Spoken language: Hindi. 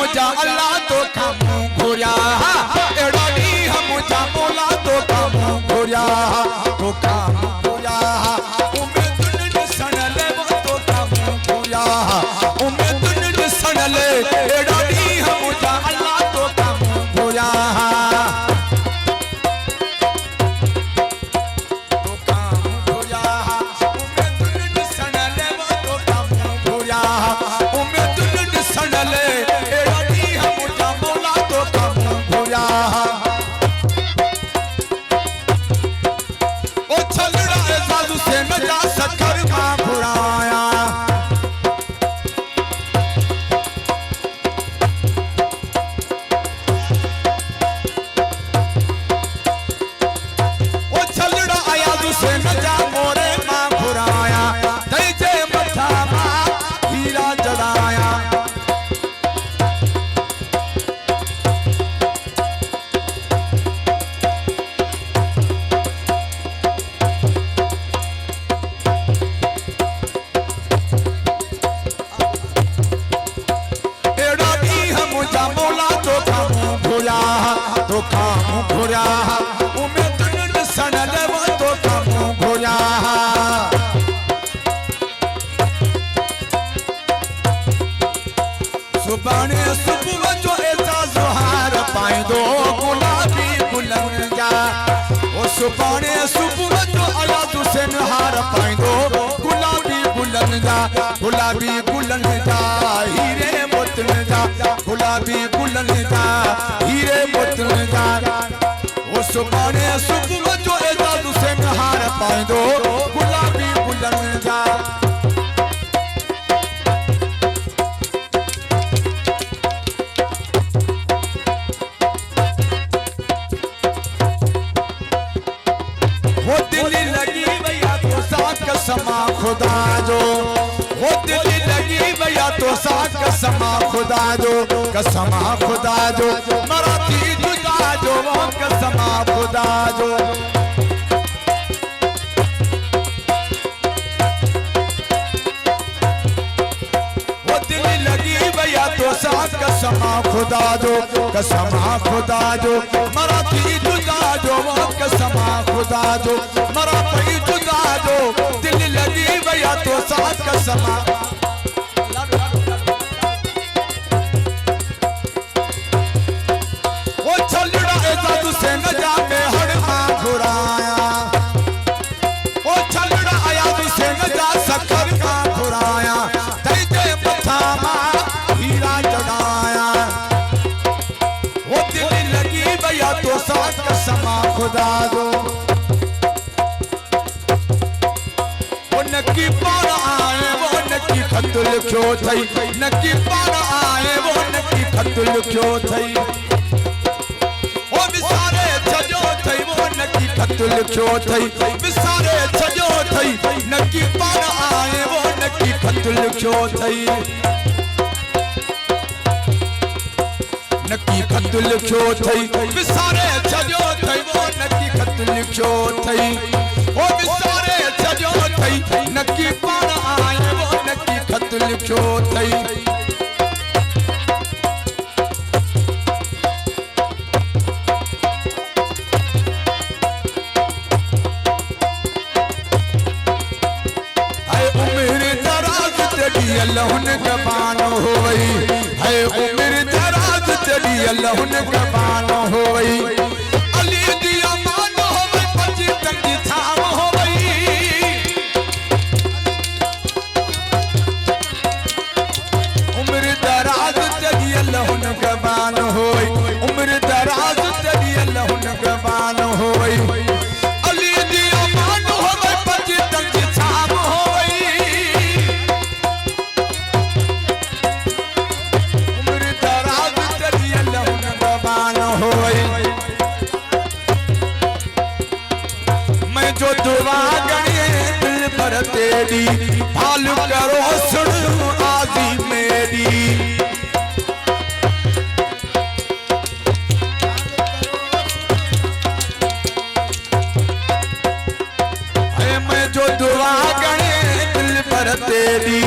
मुझा अल्लाह तो खामू घुरिया एड़ा ॾींहुं मुझा मौला तो खामू घुरिया तो खामू घुरिया उम्मीदुन ॾिसण ले वो तो खामू घुरिया उम्मीदुन ॾिसण ले एड़ा ॾींहुं मुझा अल्लाह तो खामू घुरिया तो खामू घुरिया उम्मीदुन ॾिसण ले वो तो खामू घुरिया सुभाणे सुबुह जो एजाज़ हार पाईंदो गुलाबी गुलन जा ओ सुभाणे सुबुह जो अयाज़ हुसैन हार पाईंदो गुलाबी गुलन जा हीरे मोतन जा गुलाबी गुलन जा हीरे मोतन जा ओ सुभाणे सुबुह जो एजाज़ हुसैन हार पाईंदो गुलाबी गुलन जा वो दिल लगी भैया तो साथ कसमा खुदा जो वो दिल लगी भैया तो साथ कसमा खुदा जो मराठी जुदा जो वो कसमा खुदा जो वो दिल लगी भैया तो साथ कसमा खुदा जो मराठी जुदा जो वो कसमा खुदा जो मरा पई जुदा जो दिल लगी भैया तो साथ कसमा वो छलड़ा एजाज़ हुसैन जा में हड़ मां घुराया वो छलड़ा एजाज़ हुसैन जा सखर मां घुराया तेरे मथा मां हीरा जड़ाया वो दिल लगी भैया तो साथ कसमा खुदा जो नकी पार आए वो नकी खत लिखो थई नकी पार आए वो नकी खत लिखो थई ओ विसारे छजो थई वो नकी खत लिखो थई विसारे छजो थई नकी पार आए वो नकी खत लिखो थई नकी खत लिखो थई विसारे छजो थई वो नकी खत लिखो थई ओ विसारे छजो थई नकी पार आए वो नकी खत लिखो थई है उम्र दराज तेरी अल्लाहुन जबान होई है उम्र दराज तेरी अल्लाहुन जबान होई अली दिया मान होई पची तंगी थाम होई उम्र दराज तेरी अल्लाहुन जबान होई उम्र दराज तेरी अल्लाहुन जबान होई अली दिया मान होई पची तंगी थाम होई उम्र दराज तेरी अल्लाहुन जबान होई मैं जो दुआ गणिए दिल पर तेरी भाल करो सुन आजी मेरी मैं जो दुआ गणिए दिल पर तेरी